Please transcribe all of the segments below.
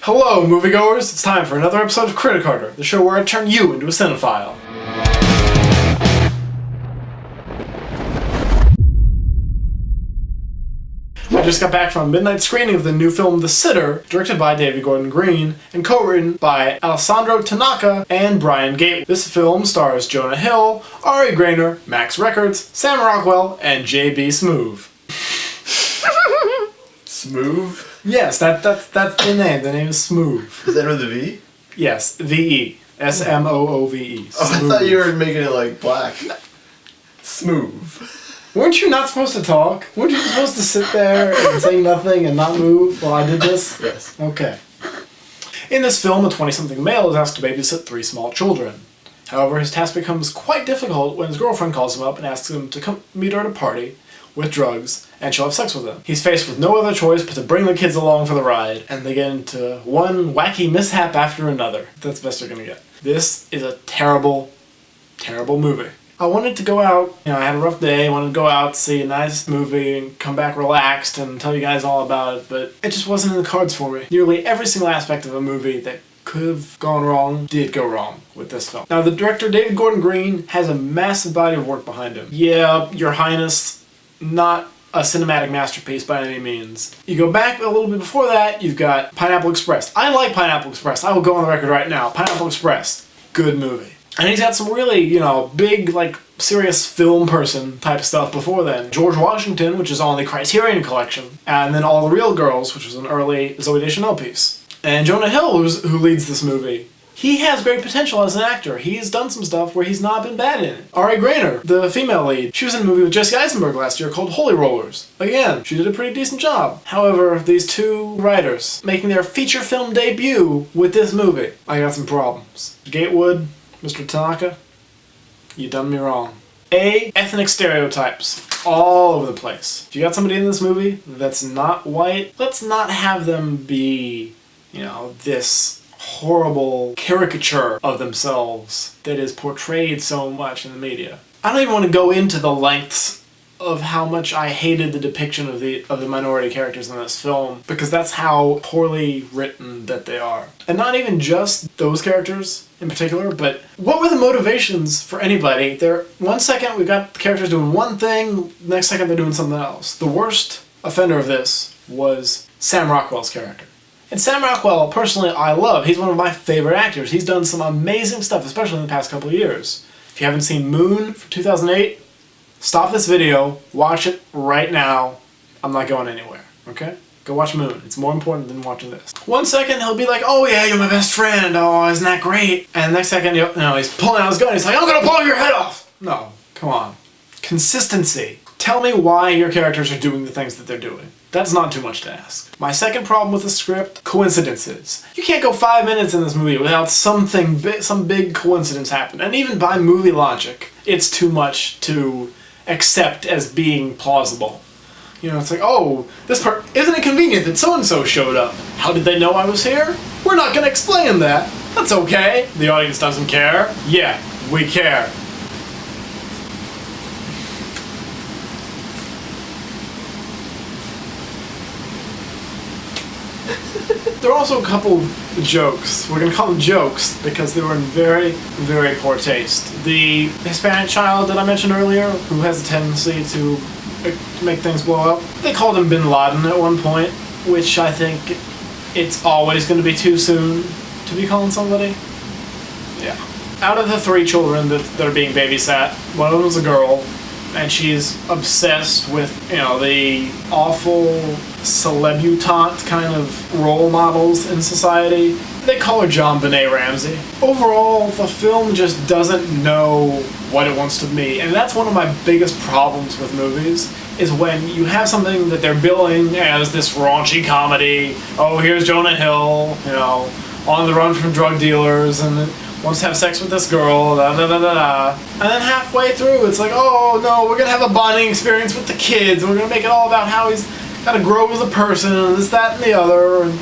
Hello, moviegoers! It's time for another episode of CritiCarter, the show where I turn you into a cinephile. I just got back from a midnight screening of the new film The Sitter, directed by David Gordon Green, and co-written by Alessandro Tanaka and Brian Gately. This film stars Jonah Hill, Ari Graynor, Max Records, Sam Rockwell, and J.B. Smoove. Smoove? Yes, that's the name. The name is Smoove. Is that with a V? Yes, V-E. S-M-O-O-V-E. Oh, I thought you were making it like black. Smoove. Weren't you not supposed to talk? Weren't you supposed to sit there and say nothing and not move while I did this? Yes. Okay. In this film, a 20-something male is asked to babysit 3 small children. However, his task becomes quite difficult when his girlfriend calls him up and asks him to come meet her at a party with drugs, and she'll have sex with him. He's faced with no other choice but to bring the kids along for the ride, and they get into one wacky mishap after another. That's the best you're gonna get. This is a terrible, terrible movie. I wanted to go out, I had a rough day, I wanted to go out, see a nice movie, and come back relaxed and tell you guys all about it, but it just wasn't in the cards for me. Nearly every single aspect of a movie that could have gone wrong did go wrong with this film. Now, the director, David Gordon Green, has a massive body of work behind him. Yeah, Your Highness, not a cinematic masterpiece by any means. You go back a little bit before that, you've got Pineapple Express. I like Pineapple Express. I will go on the record right now. Pineapple Express, good movie. And he's got some really, big, serious film person type stuff before then. George Washington, which is on the Criterion Collection, and then All the Real Girls, which was an early Zooey Deschanel piece. And Jonah Hill, who leads this movie, he has great potential as an actor. He's done some stuff where he's not been bad in it. Ari Graynor, the female lead, she was in a movie with Jesse Eisenberg last year called Holy Rollers. Again, she did a pretty decent job. However, these two writers making their feature film debut with this movie, I got some problems. Gatewood, Mr. Tanaka, you done me wrong. Ethnic stereotypes all over the place. If you got somebody in this movie that's not white, let's not have them be, this horrible caricature of themselves that is portrayed so much in the media. I don't even want to go into the lengths of how much I hated the depiction of the minority characters in this film, because that's how poorly written that they are. And not even just those characters in particular, but what were the motivations for anybody? One second we've got the characters doing one thing, next second they're doing something else. The worst offender of this was Sam Rockwell's character. And Sam Rockwell, personally, I love. He's one of my favorite actors. He's done some amazing stuff, especially in the past couple of years. If you haven't seen Moon from 2008, stop this video, watch it right now. I'm not going anywhere, okay? Go watch Moon. It's more important than watching this. One second, he'll be like, oh yeah, you're my best friend. Oh, isn't that great? And the next second, he's pulling out his gun. He's like, I'm gonna blow your head off. No, come on. Consistency. Tell me why your characters are doing the things that they're doing. That's not too much to ask. My second problem with the script, coincidences. You can't go 5 minutes in this movie without some big coincidence happen. And even by movie logic, it's too much to accept as being plausible. It's like, oh, isn't it convenient that so-and-so showed up? How did they know I was here? We're not gonna explain that. That's okay. The audience doesn't care. Yeah, we care. There are also a couple jokes. We're going to call them jokes because they were in very, very poor taste. The Hispanic child that I mentioned earlier, who has a tendency to make things blow up, they called him Bin Laden at one point, which I think it's always going to be too soon to be calling somebody. Yeah. Out of the 3 children that are being babysat, one of them is a girl, and she's obsessed with, the awful celebutante kind of role models in society. They call her John Benet Ramsey. Overall, the film just doesn't know what it wants to be, and that's one of my biggest problems with movies, is when you have something that they're billing as this raunchy comedy. Oh, here's Jonah Hill, on the run from drug dealers, and wants to have sex with this girl, And then halfway through, it's like, oh no, we're gonna have a bonding experience with the kids, and we're gonna make it all about how he's gotta grow as a person, and this, that, and the other, and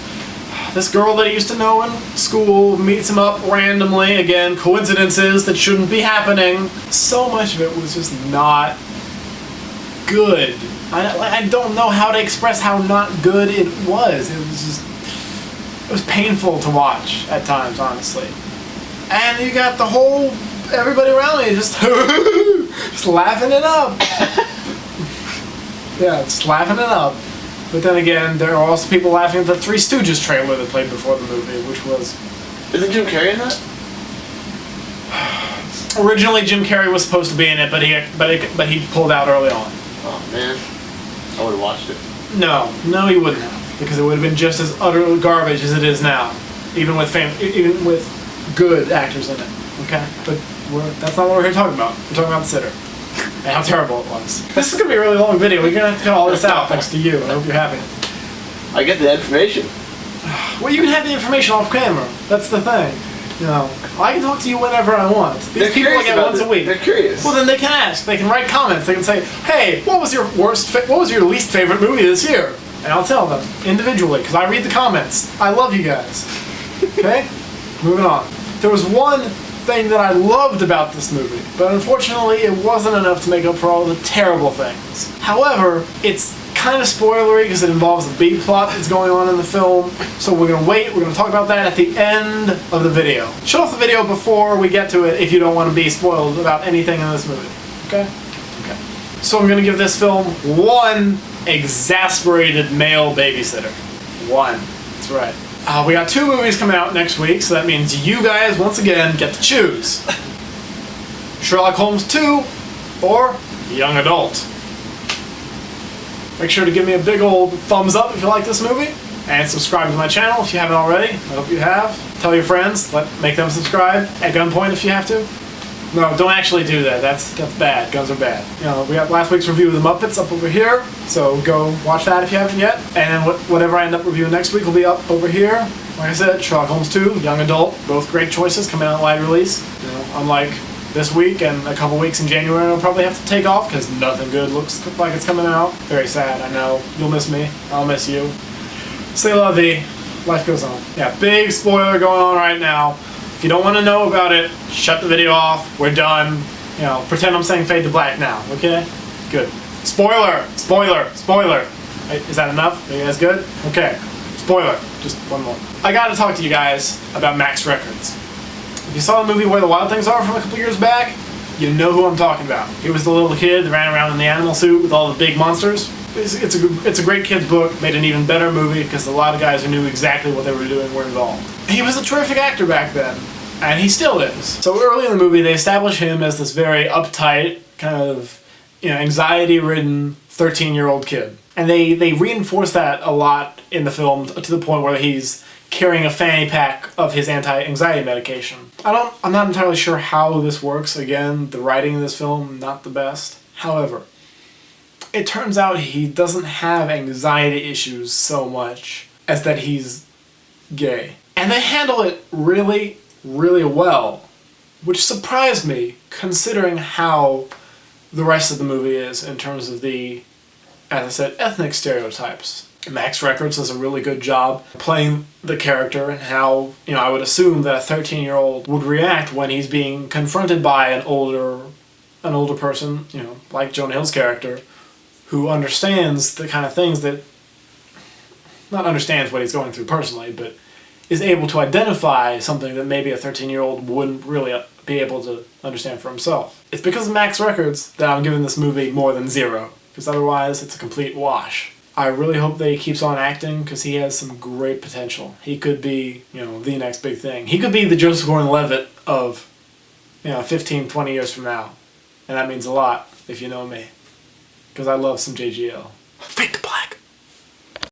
this girl that he used to know in school meets him up randomly, again, coincidences that shouldn't be happening. So much of it was just not good. I don't know how to express how not good it was. It was just It was painful to watch at times, honestly. And you got everybody around me just just laughing it up. Yeah, just laughing it up. But then again, there are also people laughing at the Three Stooges trailer that played before the movie, which was... Isn't Jim Carrey in that? Originally, Jim Carrey was supposed to be in it, but he pulled out early on. Oh man, I would have watched it. No, he wouldn't have, because it would have been just as utter garbage as it is now, even with good actors in it. Okay, but that's not what we're here talking about. We're talking about The Sitter and how terrible it was. This is gonna be a really long video. We're gonna have to cut all this out thanks to you. I hope you're happy. I get the information. Well, you can have the information off camera. That's the thing. You know, I can talk to you whenever I want. These people I get once a week. They're curious. Well, then they can ask. They can write comments. They can say, "Hey, what was your least favorite movie this year?" And I'll tell them individually because I read the comments. I love you guys. Okay, moving on. There was one thing that I loved about this movie, but unfortunately, it wasn't enough to make up for all the terrible things. However, it's kind of spoilery because it involves a big plot that's going on in the film, so we're going to wait. We're going to talk about that at the end of the video. Shut off the video before we get to it if you don't want to be spoiled about anything in this movie. Okay? Okay. So I'm going to give this film one exasperated male babysitter. One. That's right. We got 2 movies coming out next week, so that means you guys, once again, get to choose. Sherlock Holmes 2 or Young Adult. Make sure to give me a big old thumbs up if you like this movie, and subscribe to my channel if you haven't already. I hope you have. Tell your friends, make them subscribe at gunpoint if you have to. No, don't actually do that. That's bad. Guns are bad. You know, we got last week's review of The Muppets up over here, so go watch that if you haven't yet. And whatever I end up reviewing next week will be up over here. Like I said, Sherlock Holmes 2, Young Adult, both great choices coming out wide release. You know, unlike this week and a couple weeks in January, I'll probably have to take off because nothing good looks like it's coming out. Very sad, I know. You'll miss me. I'll miss you. C'est la vie. Life goes on. Yeah, big spoiler going on right now. If you don't want to know about it, shut the video off. We're done. You know, pretend I'm saying fade to black now, okay? Good. Spoiler! Spoiler! Spoiler! Is that enough? Are you guys good? Okay. Spoiler. Just one more. I gotta talk to you guys about Max Records. If you saw the movie Where the Wild Things Are from a couple years back, you know who I'm talking about. He was the little kid that ran around in the animal suit with all the big monsters. It's a great kid's book, made an even better movie because a lot of guys who knew exactly what they were doing were involved. He was a terrific actor back then, and he still is. So early in the movie, they establish him as this very uptight, kind of, you know, anxiety-ridden 13-year-old kid. And they reinforce that a lot in the film to the point where he's carrying a fanny pack of his anti-anxiety medication. I'm not entirely sure how this works. Again, the writing in this film, not the best. However, it turns out he doesn't have anxiety issues so much as that he's gay. And they handle it really, really well, which surprised me considering how the rest of the movie is in terms of the, as I said, ethnic stereotypes. Max Records does a really good job playing the character and how, you know, I would assume that a 13-year-old would react when he's being confronted by an older person, you know, like Jonah Hill's character, who understands the kind of things that, not understands what he's going through personally, but is able to identify something that maybe a 13-year-old wouldn't really be able to understand for himself. It's because of Max Records that I'm giving this movie more than 0, because otherwise it's a complete wash. I really hope that he keeps on acting because he has some great potential. He could be, you know, the next big thing. He could be the Joseph Gordon-Levitt of, you know, 15, 20 years from now. And that means a lot, if you know me. Because I love some JGL.